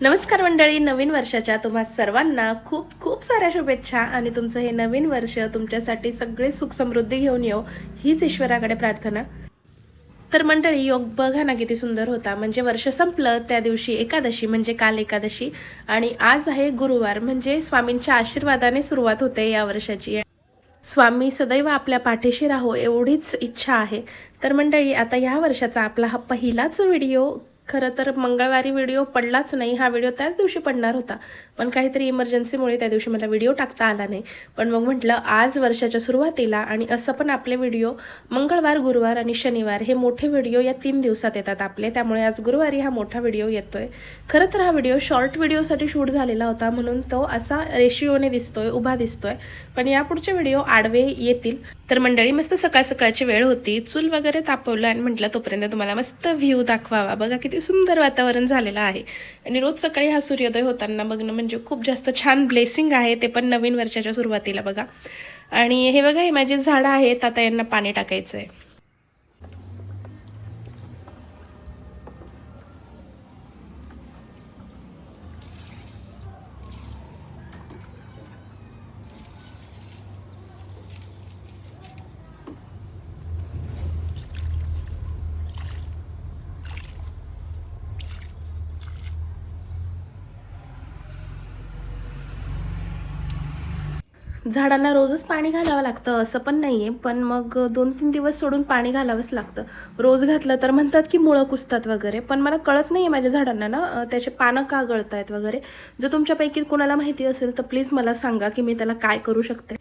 नमस्कार मंडळी, नवीन वर्षाच्या तुम्हा सर्वांना खूप खूप साऱ्या शुभेच्छा आणि तुमचं हे नवीन वर्ष तुमच्यासाठी सगळे सुख समृद्धी घेऊन येऊ हीच ईश्वराकडे प्रार्थना. तर मंडळी, योग बघा ना किती सुंदर होता. म्हणजे वर्ष संपलं त्या दिवशी एकादशी, म्हणजे काल एकादशी, आणि आज आहे गुरुवार. म्हणजे स्वामींच्या आशीर्वादाने सुरुवात होते या वर्षाची. स्वामी सदैव आपल्या पाठीशी राहो एवढीच इच्छा आहे. तर मंडळी, आता ह्या वर्षाचा आपला हा पहिलाच व्हिडिओ. खरं तर मंगळवारी व्हिडिओ पडलाच नाही, हा व्हिडिओ त्याच दिवशी पडणार होता, पण काहीतरी इमर्जन्सीमुळे त्या दिवशी मला व्हिडिओ टाकता आला नाही. पण मग म्हटलं आज वर्षाच्या सुरुवातीला, आणि असं पण आपले व्हिडिओ मंगळवार, गुरुवार आणि शनिवार हे मोठे व्हिडिओ या 3 दिवसात येतात आपले, त्यामुळे आज गुरुवारी हा मोठा व्हिडिओ येतोय. खरं तर हा व्हिडिओ शॉर्ट व्हिडिओसाठी शूट झालेला होता, म्हणून तो असा रेशिओने दिसतोय, उभा दिसतोय, पण यापुढचे व्हिडिओ आडवे येतील. तर मंडळी, मस्त सकाळ सकाळची वेळ होती, चूल वगैरे तापवलं आणि म्हटलं तोपर्यंत तुम्हाला मस्त व्ह्यू दाखवावा. बघा किती सुंदर वातावरण झालेलं आहे, आणि रोज सकाळी हा सूर्योदय होताना बघणं म्हणजे खूप जास्त छान ब्लेसिंग आहे, ते पण नवीन वर्षाच्या सुरुवातीला बघा. आणि हे बघा, हे माझी झाडं आहेत, आता यांना पाणी टाकायचं आहे. झाडांना रोजच पाणी घालावं लागतं असं पण नाही आहे, पण मग 2-3 दिवस सोडून पाणी घालावंच लागतं. रोज घातलं तर म्हणतात की मुळं कुसतात वगैरे, पण मला कळत नाही आहे माझ्या झाडांना ना त्याचे पानं का गळतायत वगैरे. जर तुमच्यापैकी कोणाला माहिती असेल तर प्लीज मला सांगा की मी त्याला काय करू शकते.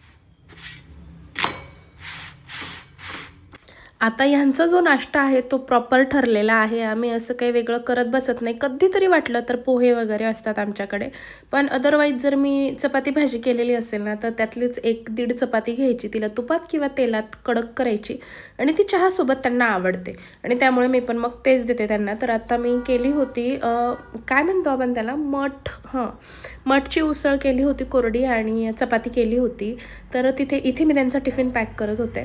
आता ह्यांचा जो नाश्ता आहे तो प्रॉपर ठरलेला आहे. आम्ही असं काही वेगळं करत बसत नाही. कधीतरी वाटलं तर पोहे वगैरे असतात आमच्याकडे. पण अदरवाईज जर मी चपाती भाजी केलेली असेल ना, तर त्यातलीच 1-1.5 चपाती घ्यायची, तिला तुपात किंवा तेलात कडक करायची, आणि ती चहासोबत त्यांना आवडते, आणि त्यामुळे मी पण मग तेच देते त्यांना. तर आता मी केली होती काय म्हणतो आपण त्याला, मठची उसळ केली होती कोरडी, आणि चपाती केली होती. तर इथे मी त्यांचा टिफिन पॅक करत होते.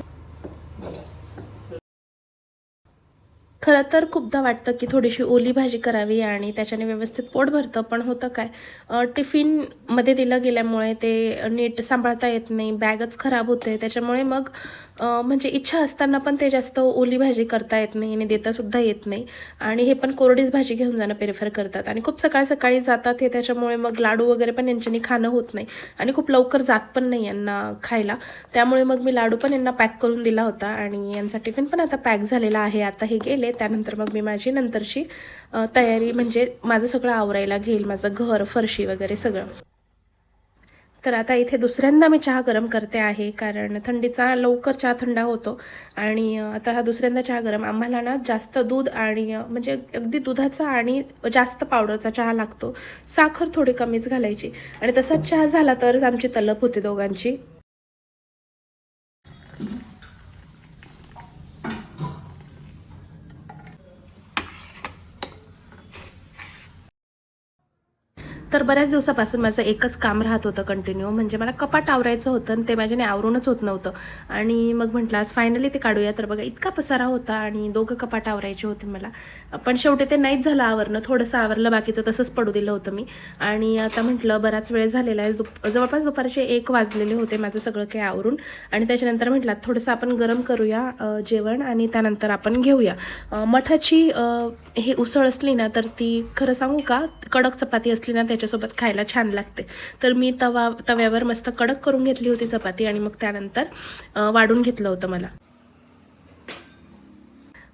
खरं तर खूपदा वाटतं की थोडीशी ओली भाजी करावी आणि त्याच्याने व्यवस्थित पोट भरतं, पण होतं काय, टिफिनमध्ये दिलं गेल्यामुळे ते नीट सांभाळता येत नाही, बॅगच खराब होते. त्याच्यामुळे मग म्हणजे इच्छा असताना पण ते जास्त ओली भाजी करता येत नाही आणि देतासुद्धा येत नाही, आणि हे पण कोरडीच भाजी घेऊन जाणं प्रेफर करतात, आणि खूप सकाळी सकाळी जातात हे, त्याच्यामुळे मग लाडू वगैरे पण यांच्यानी खाणं होत नाही, आणि खूप लवकर जात पण नाही यांना खायला. त्यामुळे मग मी लाडू पण यांना पॅक करून दिला होता, आणि यांचा टिफिन पण आता पॅक झालेला आहे. आता हे गेले त्यानंतर मग मी माझी नंतरची तयारी, म्हणजे माझं सगळं आवरायला घेईल, माझं घर, फरशी वगैरे सगळं. तर आता इथे दुसऱ्यांदा मी चहा गरम करते आहे, कारण थंडीचा लवकर चहा थंडा होतो, आणि आता हा दुसऱ्यांदा चहा गरम. आम्हाला ना जास्त दूध आणि म्हणजे अगदी दुधाचा आणि जास्त पावडरचा चहा लागतो, साखर थोडी कमीच घालायची, आणि तसाच चहा झाला तरच आमची तलप होते दोघांची. तर बऱ्याच दिवसापासून माझं एकच काम राहत होतं कंटिन्यू, म्हणजे मला कपाट आवरायचं होतं, आणि ते माझ्याने आवरूनच होत नव्हतं, आणि मग म्हटलं आज फायनली ते काढूया. तर बघा, इतका पसारा होता, आणि 2 कपाट आवरायचे होते मला, पण शेवटी ते नाहीच झालं आवरणं. थोडंसं आवरलं, बाकीचं तसंच पडू दिलं होतं मी. आणि आता म्हटलं बराच वेळ झालेला आहे, जवळपास दुपारचे 1 वाजलेले होते माझं सगळं काही आवरून, आणि त्याच्यानंतर म्हटलं थोडंसं आपण गरम करूया जेवण, आणि त्यानंतर आपण घेऊया मठाची हे उसळ असली ना, तर ती खरं सांगू का, कडक चपाती असली ना त्याच्यासोबत खायला छान लागते. तर मी तव्यावर मस्त कडक करून घेतली होती चपाती, आणि मग त्यानंतर वाढून घेतलं होतं मला.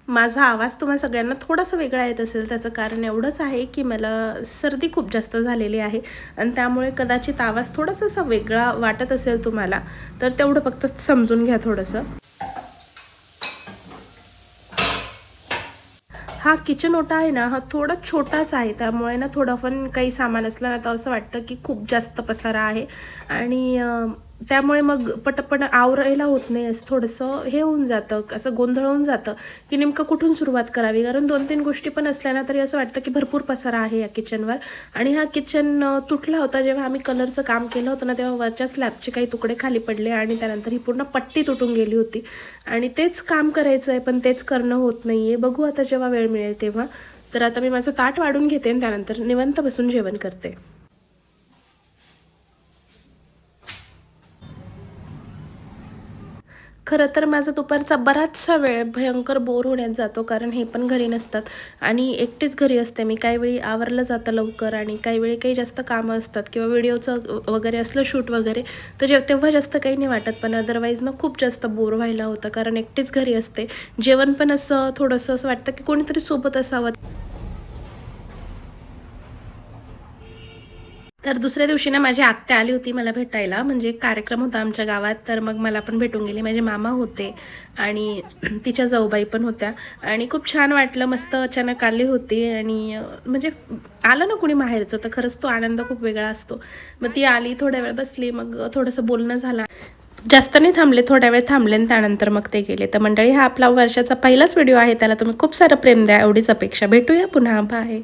माझा आवाज तुम्हाला सगळ्यांना थोडासा वेगळा येत असेल, त्याचं कारण एवढंच आहे की मला सर्दी खूप जास्त झालेली आहे, आणि त्यामुळे कदाचित आवाज थोडासा असा वेगळा वाटत असेल तुम्हाला, तर तेवढं फक्त समजून घ्या थोडंसं. हा किचन ओटा आहे ना, हा थोडा छोटाच आहे, त्यामुळे ना थोडं पण काही सामान असलं ना तर असं वाटतं की खूप जास्त पसारा आहे, आणि त्यामुळे मग पटपट आवरायला होत नाही, असं थोडंसं हे होऊन जातं, असं गोंधळ होऊन जातं की नेमकं कुठून सुरुवात करावी. कारण 2-3 गोष्टी पण असल्या ना तरी असं वाटतं की भरपूर पसारा आहे या किचनवर. आणि हा किचन तुटला होता जेव्हा आम्ही कलरचं काम केलं होतं ना, तेव्हा वरच्या स्लॅबचे काही तुकडे खाली पडले, आणि त्यानंतर ही पूर्ण पट्टी तुटून गेली होती, आणि तेच काम करायचं आहे पण तेच करणं होत नाही आहे. बघू आता जेव्हा वेळ मिळेल तेव्हा. तर आता मी माझं ताट वाढून घेते आणि त्यानंतर निवांत बसून जेवण करते. खरं तर माझा दुपारचा बराचसा वेळ भयंकर बोर होण्यात जातो, कारण हे पण घरी नसतात आणि एकटीच घरी असते मी. काही वेळी आवरलं जातं लवकर आणि काही वेळी काही जास्त कामं असतात किंवा व्हिडिओचं वगैरे असलं शूट वगैरे, तर तेव्हा जास्त काही नाही वाटत. पण अदरवाईज ना खूप जास्त बोर व्हायला होतं, कारण एकटीच घरी असते. जेवण पण असं थोडंसं असं वाटतं की कोणीतरी सोबत असावं. तर दुसऱ्या दिवशी ना माझी आत्या आली होती मला भेटायला, म्हणजे एक कार्यक्रम होता आमच्या गावात, तर मग मला पण भेटून गेली. माझे मामा होते आणि तिच्या जाऊबाई पण होत्या आणि खूप छान वाटलं. मस्त अचानक आली होती आणि म्हणजे आलं ना कुणी माहेरचं तर खरंच तो आनंद खूप वेगळा असतो. मग ती आली, थोड्या वेळ बसली, मग थोडंसं बोलणं झालं. जास्त नाही थांबले, थोड्या वेळ थांबले आणि त्यानंतर मग ते गेले. तर मंडळी, हा आपला वर्षाचा पहिलाच व्हिडिओ आहे, त्याला तुम्ही खूप सारं प्रेम द्या एवढीच अपेक्षा. भेटूया पुन्हा, बाय.